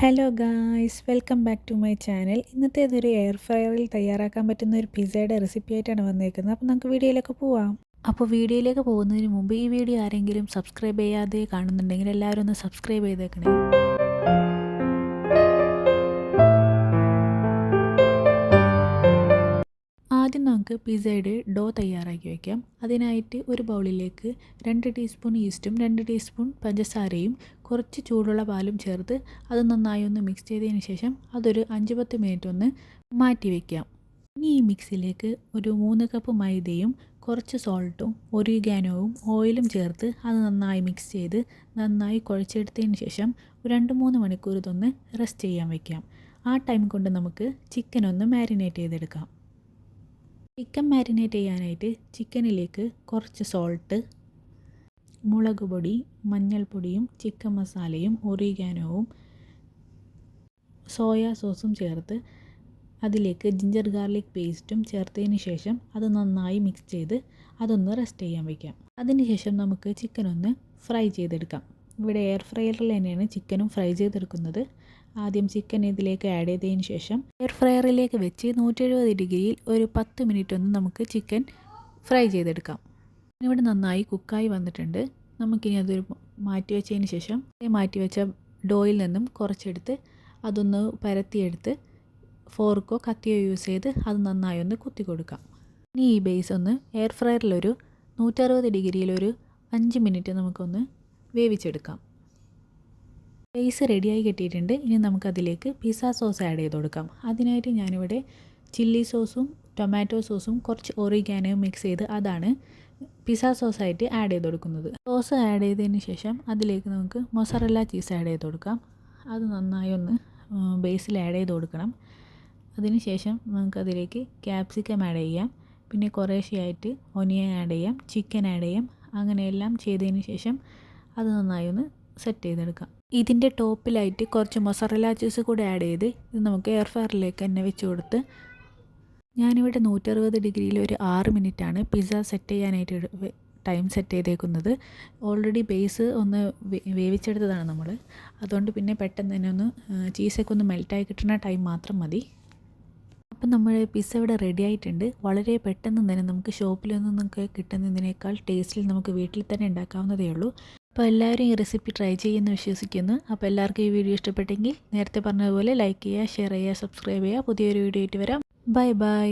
Hello guys, welcome back to my channel. ഇന്നത്തേതൊരു air ഫ്രയറിൽ തയ്യാറാക്കാൻ പറ്റുന്ന ഒരു പിസ്സയുടെ റെസിപ്പി ആയിട്ടാണ് വന്നേക്കുന്നത്. അപ്പോൾ നമുക്ക് വീഡിയോയിലേക്ക് പോവാം. അപ്പോൾ വീഡിയോയിലേക്ക് പോകുന്നതിന് മുമ്പ് ഈ വീഡിയോ ആരെങ്കിലും സബ്സ്ക്രൈബ് ചെയ്യാതെ കാണുന്നുണ്ടെങ്കിൽ എല്ലാവരും ഒന്ന് സബ്സ്ക്രൈബ് ചെയ്തേക്കണേ. ആദ്യം നമുക്ക് പിസ്സയുടെ ഡോ തയ്യാറാക്കി വയ്ക്കാം. അതിനായിട്ട് ഒരു ബൗളിലേക്ക് 2 ടീസ്പൂൺ ഈസ്റ്റും 2 ടീസ്പൂൺ പഞ്ചസാരയും കുറച്ച് ചൂടുള്ള പാലും ചേർത്ത് അത് നന്നായി ഒന്ന് മിക്സ് ചെയ്തതിന് ശേഷം അതൊരു 5-10 മിനിറ്റ് ഒന്ന് മാറ്റി വയ്ക്കാം. ഇനി ഈ മിക്സിലേക്ക് ഒരു 3 കപ്പ് മൈദയും കുറച്ച് സോൾട്ടും ഒറിഗാനോവും ഓയിലും ചേർത്ത് അത് നന്നായി മിക്സ് ചെയ്ത് നന്നായി കുഴച്ചെടുത്തതിന് ശേഷം 2-3 മണിക്കൂർ ഇതൊന്ന് റെസ്റ്റ് ചെയ്യാൻ വയ്ക്കാം. ആ ടൈം കൊണ്ട് നമുക്ക് ചിക്കൻ ഒന്ന് മാരിനേറ്റ് ചെയ്തെടുക്കാം. ചിക്കൻ മാരിനേറ്റ് ചെയ്യാനായിട്ട് ചിക്കനിലേക്ക് കുറച്ച് സോൾട്ട്, മുളക് പൊടി, മഞ്ഞൾപ്പൊടിയും ചിക്കൻ മസാലയും ഒറിഗാനോവും സോയാ സോസും ചേർത്ത് അതിലേക്ക് ജിഞ്ചർ ഗാർലിക് പേസ്റ്റും ചേർത്തതിന് ശേഷം അത് നന്നായി മിക്സ് ചെയ്ത് അതൊന്ന് റെസ്റ്റ് ചെയ്യാൻ വയ്ക്കാം. അതിനുശേഷം നമുക്ക് ചിക്കൻ ഒന്ന് ഫ്രൈ ചെയ്തെടുക്കാം. ഇവിടെ എയർ ഫ്രയറിൽ തന്നെയാണ് ചിക്കനും ഫ്രൈ ചെയ്തെടുക്കുന്നത്. ആദ്യം ചിക്കൻ ഇതിലേക്ക് ആഡ് ചെയ്തതിന് ശേഷം എയർ ഫ്രയറിലേക്ക് വെച്ച് 170 ഡിഗ്രിയിൽ ഒരു 10 മിനിറ്റ് ഒന്ന് നമുക്ക് ചിക്കൻ ഫ്രൈ ചെയ്തെടുക്കാം. ഇവിടെ നന്നായി കുക്കായി വന്നിട്ടുണ്ട്. നമുക്കിനി അതൊരു മാറ്റി വെച്ചതിന് ശേഷം മാറ്റി വെച്ച ഡോയിൽ നിന്നും കുറച്ചെടുത്ത് അതൊന്ന് പരത്തിയെടുത്ത് ഫോർക്കോ കത്തിയോ യൂസ് ചെയ്ത് അത് നന്നായി ഒന്ന് കുത്തി കൊടുക്കാം. ഇനി ഈ ബേസ് ഒന്ന് എയർ ഫ്രയറിലൊരു 160 ഡിഗ്രിയിൽ ഒരു 5 മിനിറ്റ് നമുക്കൊന്ന് വേവിച്ചെടുക്കാം. ബേസ് റെഡിയായി കിട്ടിയിട്ടുണ്ട്. ഇനി നമുക്കതിലേക്ക് പിസ്സ സോസ് ആഡ് ചെയ്ത് കൊടുക്കാം. അതിനായിട്ട് ഞാനിവിടെ ചില്ലി സോസും ടൊമാറ്റോ സോസും കുറച്ച് ഒറിഗാനോയും മിക്സ് ചെയ്ത് അതാണ് പിസ്സ സോസായിട്ട് ആഡ് ചെയ്ത് കൊടുക്കുന്നത്. സോസ് ആഡ് ചെയ്തതിന് ശേഷം അതിലേക്ക് നമുക്ക് മൊസറല്ല ചീസ് ആഡ് ചെയ്ത് കൊടുക്കാം. അത് നന്നായി ഒന്ന് ബേസിൽ ആഡ് ചെയ്ത് കൊടുക്കണം. അതിന് ശേഷം നമുക്കതിലേക്ക് ക്യാപ്സിക്കം ആഡ് ചെയ്യാം. പിന്നെ കുറേശ്ശെയായിട്ട് ഒനിയൻ ആഡ് ചെയ്യാം, ചിക്കൻ ആഡ് ചെയ്യാം. അങ്ങനെയെല്ലാം ചെയ്തതിന് ശേഷം അത് നന്നായി ഒന്ന് സെറ്റ് ചെയ്തെടുക്കാം. ഇതിൻ്റെ ടോപ്പിലായിട്ട് കുറച്ച് മൊസറല്ല ചീസ് കൂടെ ആഡ് ചെയ്ത് ഇത് നമുക്ക് എയർ ഫ്രയറിലേക്ക് തന്നെ വെച്ച് കൊടുത്ത് ഞാനിവിടെ 160 ഡിഗ്രിയിൽ ഒരു 6 മിനിറ്റാണ് പിസ്സ സെറ്റ് ചെയ്യാനായിട്ട് ടൈം സെറ്റ് ചെയ്തേക്കുന്നത്. ഓൾറെഡി ബേസ് ഒന്ന് വേവിച്ചെടുത്തതാണ് നമ്മൾ. അതുകൊണ്ട് പിന്നെ പെട്ടെന്ന് തന്നെ ഒന്ന് ചീസൊക്കെ ഒന്ന് മെൽറ്റായി കിട്ടുന്ന ടൈം മാത്രം മതി. അപ്പം നമ്മൾ പിസ്സ ഇവിടെ റെഡി ആയിട്ടുണ്ട്. വളരെ പെട്ടെന്ന് തന്നെ നമുക്ക് ഷോപ്പിൽ നിന്നൊക്കെ കിട്ടുന്നതിനേക്കാൾ ടേസ്റ്റിൽ നമുക്ക് വീട്ടിൽ തന്നെ ഉണ്ടാക്കാവുന്നതേ ഉള്ളൂ. അപ്പോൾ എല്ലാവരും ഈ റെസിപ്പി ട്രൈ ചെയ്യുമെന്ന് വിശ്വസിക്കുന്നു. അപ്പോൾ എല്ലാവർക്കും ഈ വീഡിയോ ഇഷ്ടപ്പെട്ടെങ്കിൽ നേരത്തെ പറഞ്ഞതുപോലെ ലൈക്ക് ചെയ്യുക, ഷെയർ ചെയ്യുക, സബ്സ്ക്രൈബ് ചെയ്യുക. പുതിയൊരു വീഡിയോ ആയിട്ട് വരാം. Bye bye.